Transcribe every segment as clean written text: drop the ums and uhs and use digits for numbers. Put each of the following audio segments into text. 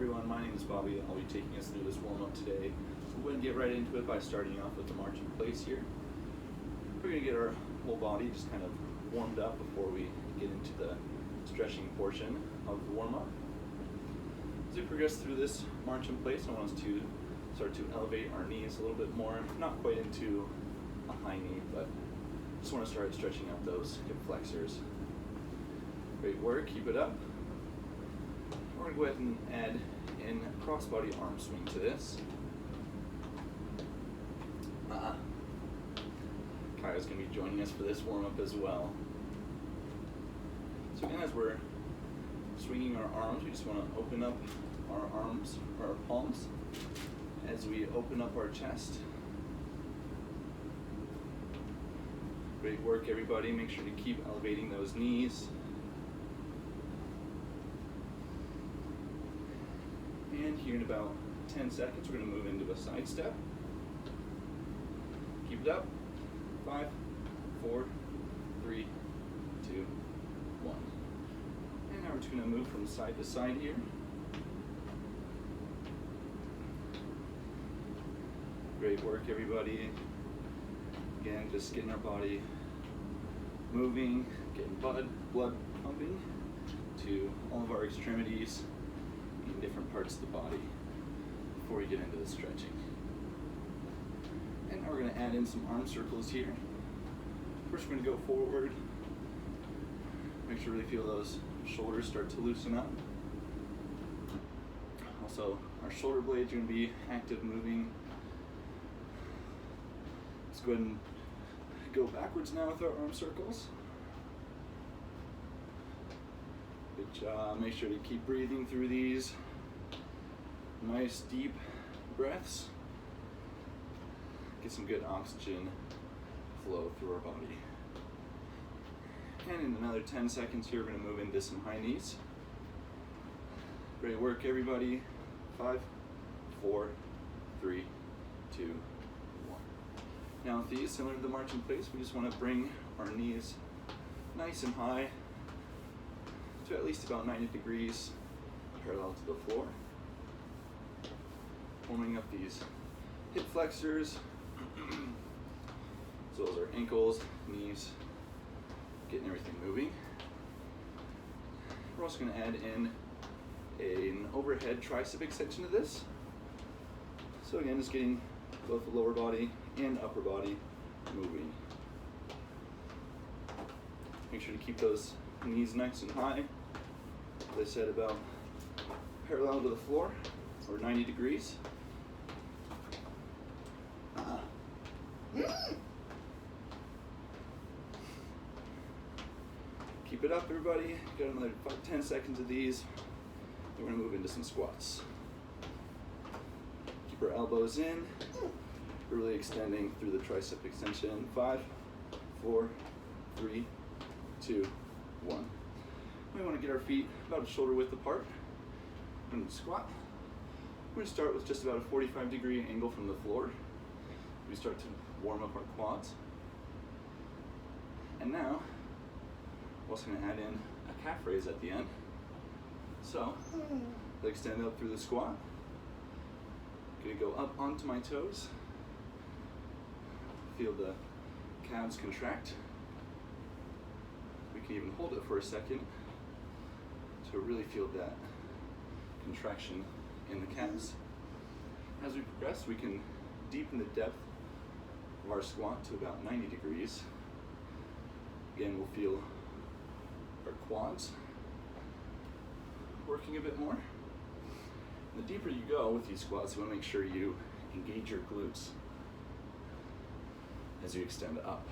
everyone, my name is Bobby. I'll be taking us through this warm-up today. We're going to get right into it by starting off with the march in place here. We're going to get our whole body just kind of warmed up before we get into the stretching portion of the warm-up. As we progress through this march in place, I want us to start to elevate our knees a little bit more, not quite into a high knee, but just want to start stretching out those hip flexors. Great work, keep it up. We're going to go ahead and add in crossbody arm swing to this. Kaya's going to be joining us for this warm-up as well. So again, as we're swinging our arms, we just want to open up our arms, or our palms, as we open up our chest. Great work, everybody. Make sure to keep elevating those knees. And here in about 10 seconds, we're going to move into a side step. Keep it up. 5, 4, 3, 2, 1. And now we're just going to move from side to side here. Great work, everybody. Again, just getting our body moving, getting blood pumping to all of our extremities in different parts of the body before we get into the stretching. And now we're going to add in some arm circles here. First, we're going to go forward. Make sure we really feel those shoulders start to loosen up. Also, our shoulder blades are going to be active, moving. Let's go ahead and go backwards now with our arm circles. Good job. Make sure to keep breathing through these nice deep breaths. Get some good oxygen flow through our body. And in another 10 seconds here, we're going to move into some high knees. Great work, everybody. 5, 4, 3, 2, 1. Now with these, similar to the march in place, we just want to bring our knees nice and high to at least about 90 degrees parallel to the floor. Warming up these hip flexors, as well as our ankles, knees, getting everything moving. We're also going to add in an overhead tricep extension to this. So again, just getting both the lower body and upper body moving. Make sure to keep those knees nice and high. As I said, about parallel to the floor, or 90 degrees. Keep it up, everybody. Got another 10 seconds of these. We're going to move into some squats. Keep our elbows in. We're really extending through the tricep extension. 5, 4, 3, 2, 1. We want to get our feet about a shoulder width apart. We're going to squat. We're going to start with just about a 45-degree angle from the floor. We start to warm up our quads. And now, we're also going to add in a calf raise at the end. So, legs stand up through the squat. Going to go up onto my toes. Feel the calves contract. We can even hold it for a second to really feel that contraction in the calves. As we progress, we can deepen the depth of our squat to about 90 degrees. Again, we'll feel our quads working a bit more. And the deeper you go with these squats, you want to make sure you engage your glutes as you extend up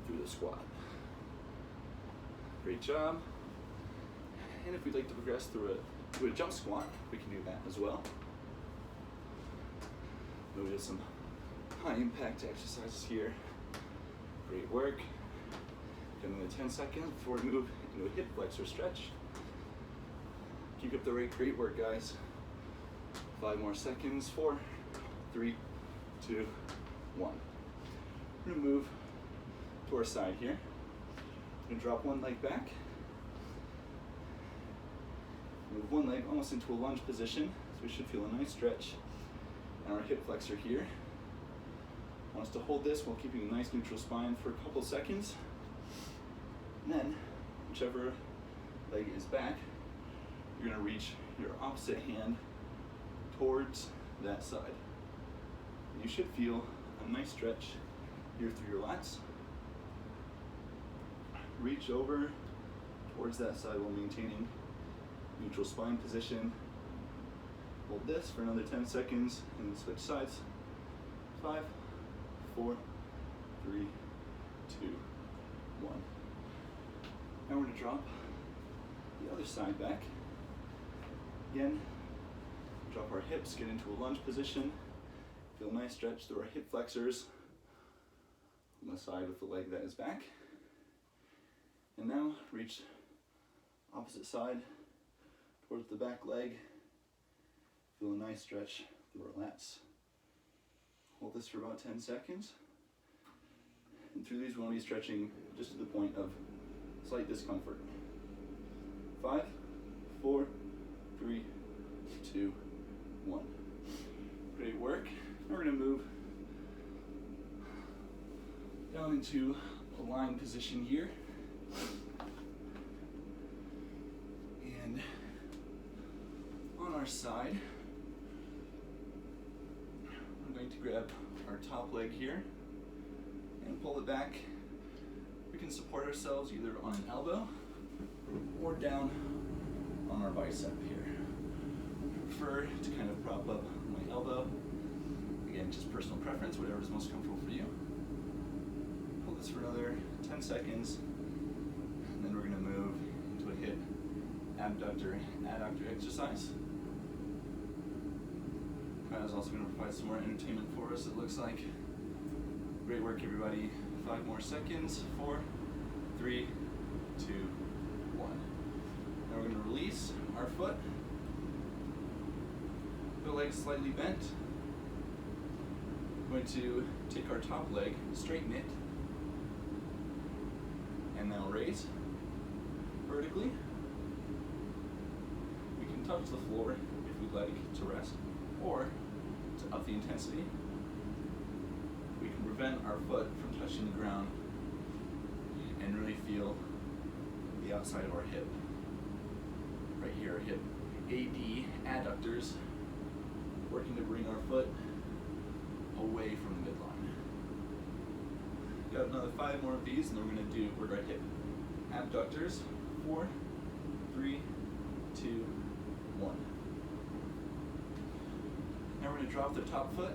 through the squat. Great job. And if we'd like to progress to a jump squat, we can do that as well. Move to some high impact exercises here. Great work. Give them 10 seconds before we move into a hip flexor stretch. Keep up the rate. Great work, guys. 5 more seconds. 4, 3, 2, 1. We're going to move to our side here. We're going to drop one leg back. Move have one leg almost into a lunge position, so we should feel a nice stretch in our hip flexor here. I want us to hold this while keeping a nice neutral spine for a couple seconds. And then, whichever leg is back, you're gonna reach your opposite hand towards that side. You should feel a nice stretch here through your lats. Reach over towards that side while maintaining neutral spine position. Hold this for another 10 seconds and then switch sides. 5, 4, 3, 2, 1. Now we're going to drop the other side back. Again, drop our hips, get into a lunge position. Feel a nice stretch through our hip flexors on the side of the leg that is back. And now reach opposite side towards the back leg. Feel a nice stretch through our lats. Hold this for about 10 seconds. And through these we want to be stretching just to the point of slight discomfort. 5, 4, 3, 2, 1. Great work. Now we're going to move down into a lying position here. And on our side, I'm going to grab our top leg here and pull it back. We can support ourselves either on an elbow or down on our bicep here. I prefer to kind of prop up my elbow. Again, just personal preference, whatever is most comfortable for you. Hold this for another 10 seconds, and then we're going to move into a hip abductor and adductor exercise. Kyle's also going to provide some more entertainment for us, it looks like. Great work, everybody. 5 more seconds. 4, 3, 2, 1. Now we're going to release our foot. The legs slightly bent. We're going to take our top leg, straighten it, and now raise vertically. We can touch the floor if we'd like to rest, or to up the intensity, we can prevent our foot from touching the ground and really feel the outside of our hip. Right here, our hip adductors, working to bring our foot away from the midline. Got another 5 more of these, and then we're going to work our hip abductors. 4, 3, 2, 1. Now we're going to drop the top foot,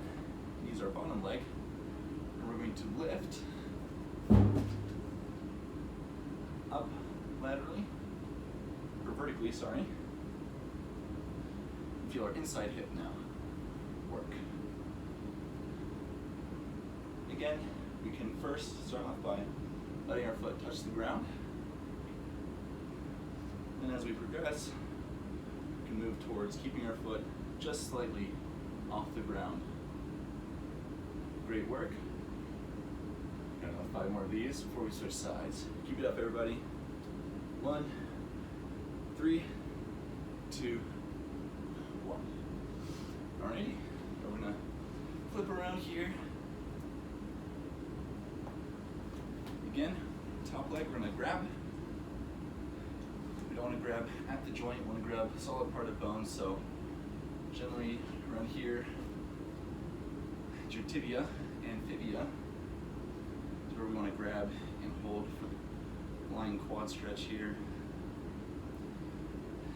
use our bottom leg, and we're going to lift up laterally, or vertically, sorry. Feel our inside hip now work. Again, we can first start off by letting our foot touch the ground. And as we progress, we can move towards keeping our foot just slightly off the ground. Great work. Got another 5 more of these before we switch sides. Keep it up, everybody. 1, 3, 2, 1. Alrighty, we're gonna flip around here. Again, top leg, we're gonna grab. We don't wanna grab at the joint, we wanna grab a solid part of bone, so generally around here, at your tibia and fibia is where we wanna grab and hold for the lying quad stretch here.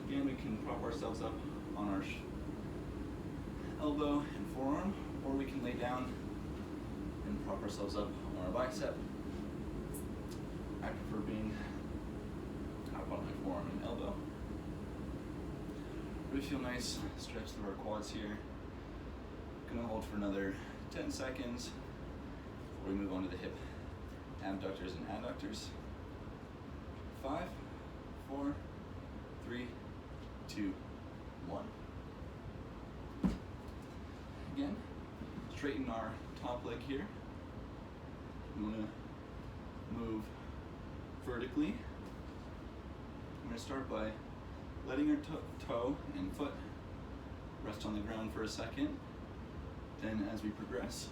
Again, we can prop ourselves up on our elbow and forearm, or we can lay down and prop ourselves up on our bicep. I prefer being up on my forearm and elbow. Really feel nice stretch through our quads here. Gonna hold for another 10 seconds before we move on to the hip abductors and adductors. 5, 4, 3, 2, 1. Again, straighten our top leg here. We want to move vertically. I'm going to start by letting our toe and foot rest on the ground for a second. Then as we progress,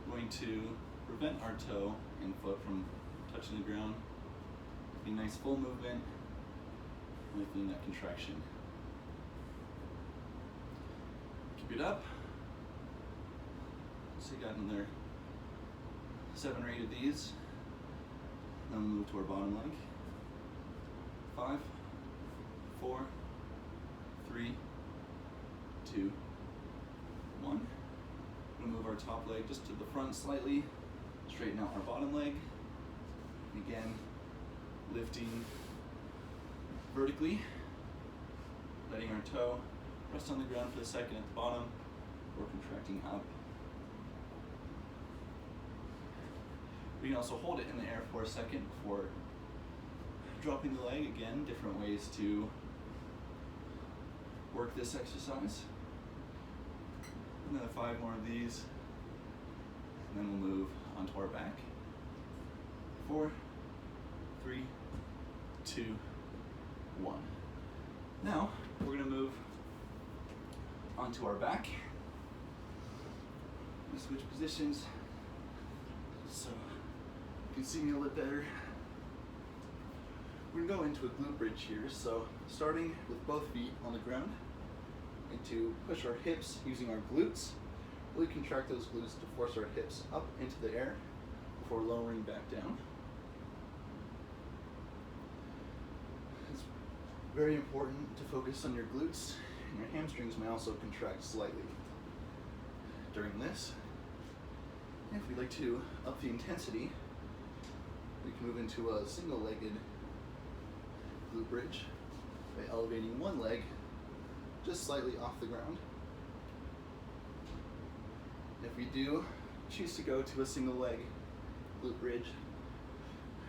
we're going to prevent our toe and foot from touching the ground. A nice full movement, lifting that contraction. Keep it up. So you got another 7 or 8 of these. Then we'll move to our bottom leg. 5, 4, 3, 2, 1. We'll move our top leg just to the front slightly. Straighten out our bottom leg. Again, lifting vertically, letting our toe rest on the ground for a second at the bottom, or contracting up. We can also hold it in the air for a second before dropping the leg. Again, different ways to work this exercise. Another 5 more of these, and then we'll move onto our back. 4, 3, 2, 1. Now, we're going to move onto our back. We'll switch positions so you can see me a little bit better. We're going to go into a glute bridge here, so starting with both feet on the ground, and to push our hips using our glutes. Really contract those glutes to force our hips up into the air before lowering back down. It's very important to focus on your glutes, and your hamstrings may also contract slightly during this. And if we'd like to up the intensity, we can move into a single-legged glute bridge by elevating one leg just slightly off the ground. If we do choose to go to a single leg glute bridge,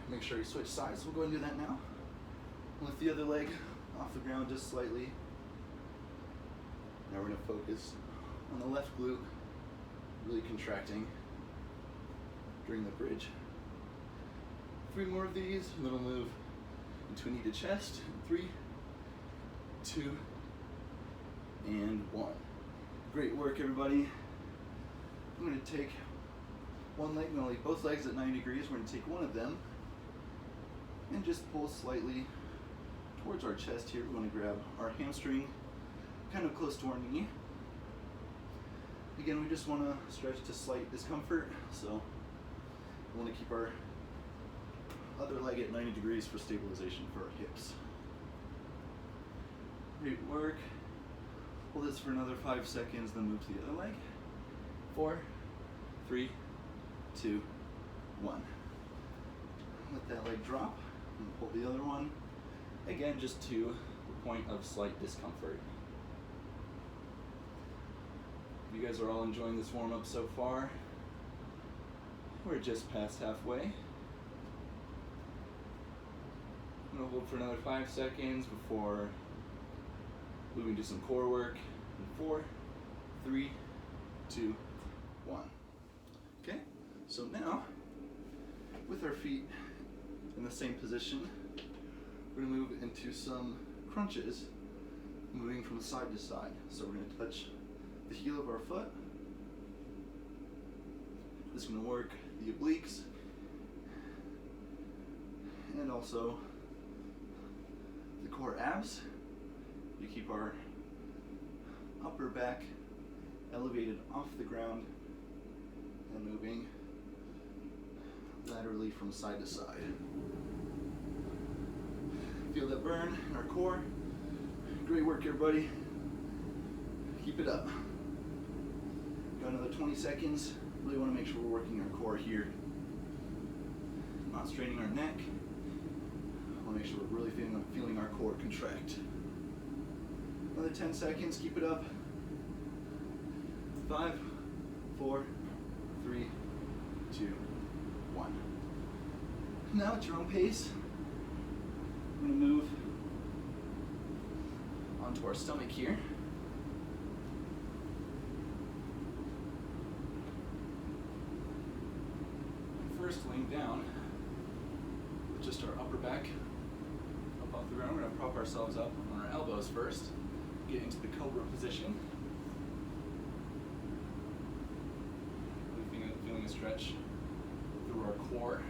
make sure you switch sides. We'll go and do that now. Lift the other leg off the ground just slightly. Now we're going to focus on the left glute, really contracting during the bridge. 3 more of these, and then we'll move into a knee to chest. 3, 2, and 1. Great work, everybody. I'm going to take one leg, I'm going to leave both legs at 90 degrees. We're going to take one of them and just pull slightly towards our chest here. We're going to grab our hamstring kind of close to our knee. Again, we just want to stretch to slight discomfort, so we want to keep our other leg at 90 degrees for stabilization for our hips. Great work. Hold this for another 5 seconds, then move to the other leg. 4, 3, 2, 1. Let that leg drop and pull the other one. Again, just to the point of slight discomfort. You guys are all enjoying this warm-up so far. We're just past halfway. I'm going to hold for another 5 seconds before moving to some core work. 4, 3, 2, 1. Okay, so now, with our feet in the same position, we're going to move into some crunches, moving from side to side. So we're going to touch the heel of our foot. This is going to work the obliques and also the core abs. We keep our upper back elevated off the ground and moving laterally from side to side. Feel that burn in our core. Great work, everybody. Keep it up. Got another 20 seconds. Really want to make sure we're working our core here. Not straining our neck. Want to make sure we're really feeling our core contract. Another 10 seconds. Keep it up. 5, 4, 3, 2, 1. Now at your own pace, we're going to move onto our stomach here. First, laying down with just our upper back up off We're going to prop ourselves up on our elbows first, get into the Cobra position. Feeling a stretch through our core.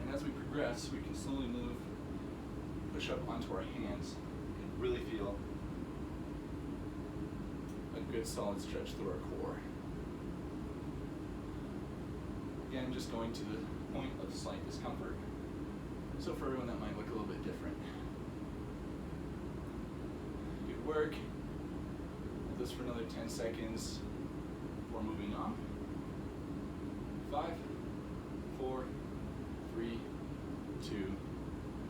And as we progress, we can slowly move, push up onto our hands, and really feel a good solid stretch through our core. Again, just going to the point of slight discomfort. So for everyone that might look a little bit different. Good work. Hold this for another 10 seconds before moving on. 5, 4, 3, 2,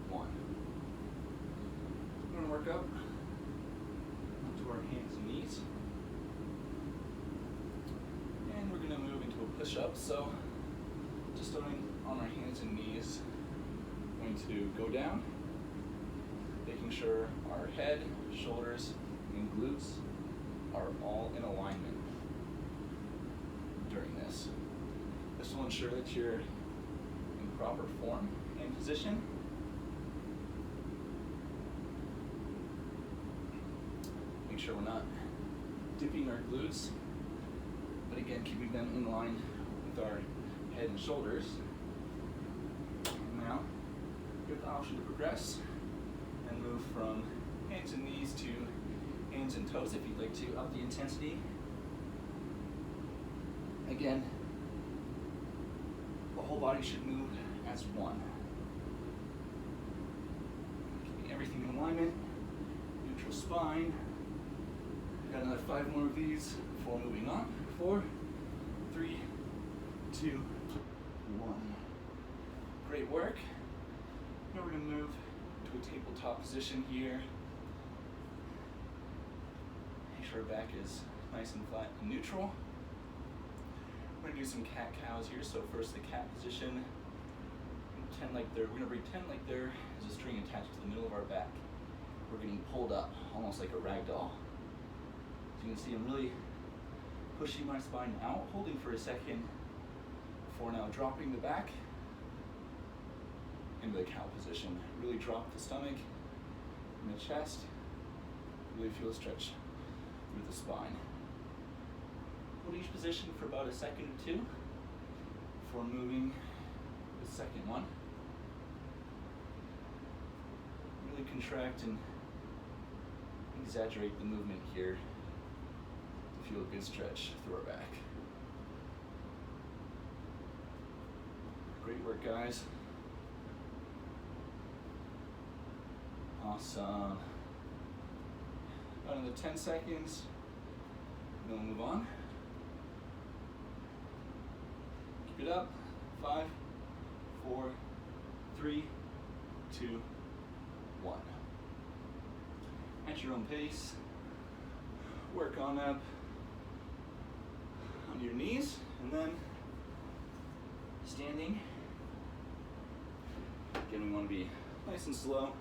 1. We're going to work up onto our hands and knees. And we're going to move into a push-up. So just starting on our hands and knees, going to go down, making sure our head, shoulders, and glutes are all in alignment during this. This will ensure that you're in proper form and position. Make sure we're not dipping our glutes, but again, keeping them in line with our head and shoulders. And now, you have the option to progress and move from hands and knees to hands and toes if you'd like to up the intensity. Again, the whole body should move as one. Keeping everything in alignment, neutral spine. Got another 5 more of these before moving on. 4, 3, 2, 1. Great work. Now we're going to move to a tabletop position here. Make sure our back is nice and flat and neutral. We're going to do some cat-cows here. So first the cat position. We're going to pretend like there is a string attached to the middle of our back. We're getting pulled up, almost like a rag doll. So you can see I'm really pushing my spine out, holding for a second before now dropping the back into the cow position. Really drop the stomach and the chest. Really feel a stretch through the spine. Hold each position for about a second or two before moving to the second one. Really contract and exaggerate the movement here to feel a good stretch through our back. Great work, guys. Awesome. About another 10 seconds, then we'll move on. Keep it up. 5, 4, 3, 2, 1. At your own pace, work on up on your knees, and then standing. Again, we want to be nice and slow.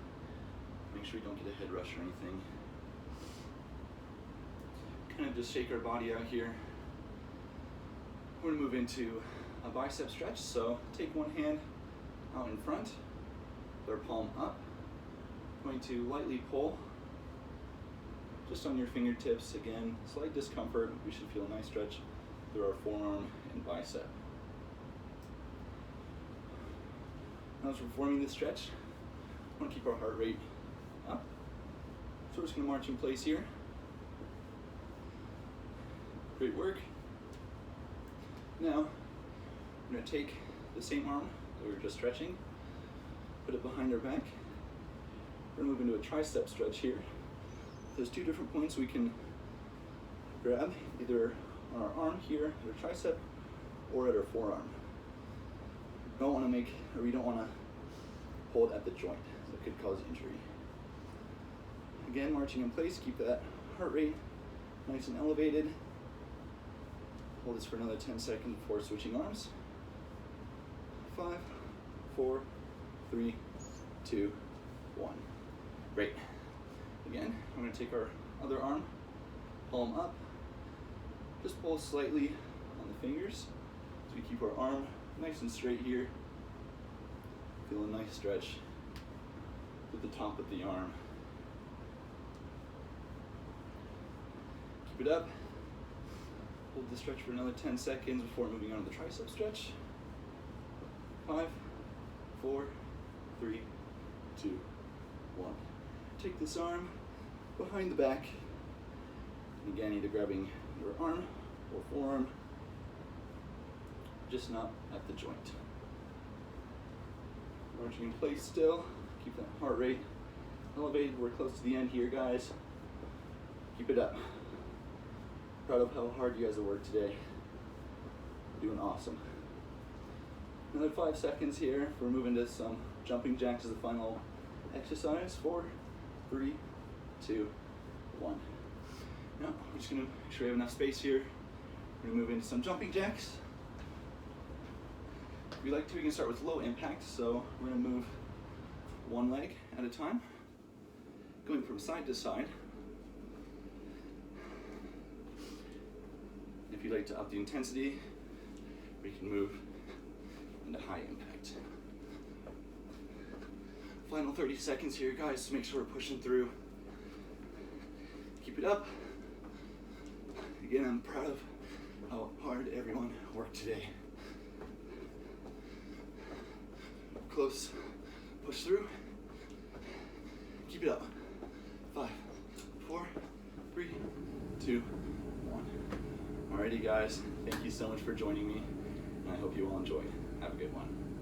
Make sure we don't get a head rush or anything. Kind of just shake our body out here. We're going to move into a bicep stretch. So take one hand out in front, with our palm up. Going to lightly pull just on your fingertips. Again, slight discomfort. We should feel a nice stretch through our forearm and bicep. Now as we're performing this stretch, we want to keep our heart rate up. So we're just going to march in place here. Great work. Now, we're going to take the same arm that we were just stretching, put it behind our back. We're going to move into a tricep stretch here. There's 2 different points we can grab, either on our arm here, at our tricep, or at our forearm. We don't want to hold at the joint, so it could cause injury. Again, marching in place, keep that heart rate nice and elevated. Hold this for another 10 seconds before switching arms. 5, 4, 3, 2, 1. Great. Again, I'm going to take our other arm, palm up, just pull slightly on the fingers so we keep our arm nice and straight here. Feel a nice stretch at the top of the arm. Keep it up. Hold the stretch for another 10 seconds before moving on to the tricep stretch. 5, 4, 3, 2, 1. Take this arm behind the back. And again, either grabbing your arm or forearm, just not at the joint. Marching in place still. Keep that heart rate elevated. We're close to the end here, guys. Keep it up. Proud of how hard you guys have worked today. Doing awesome. Another 5 seconds here. We're moving to some jumping jacks as the final exercise. 4, 3, 2, 1. Now, we're just gonna make sure we have enough space here. We're gonna move into some jumping jacks. If we like to, we can start with low impact. So we're gonna move one leg at a time, going from side to side. If you'd like to up the intensity, we can move into high impact. Final 30 seconds here, guys, to make sure we're pushing through. Keep it up. Again, I'm proud of how hard everyone worked today. Close, push through. Keep it up. 5, 4, 3, 2, 1. Alrighty, guys, thank you so much for joining me, and I hope you all enjoyed. Have a good one.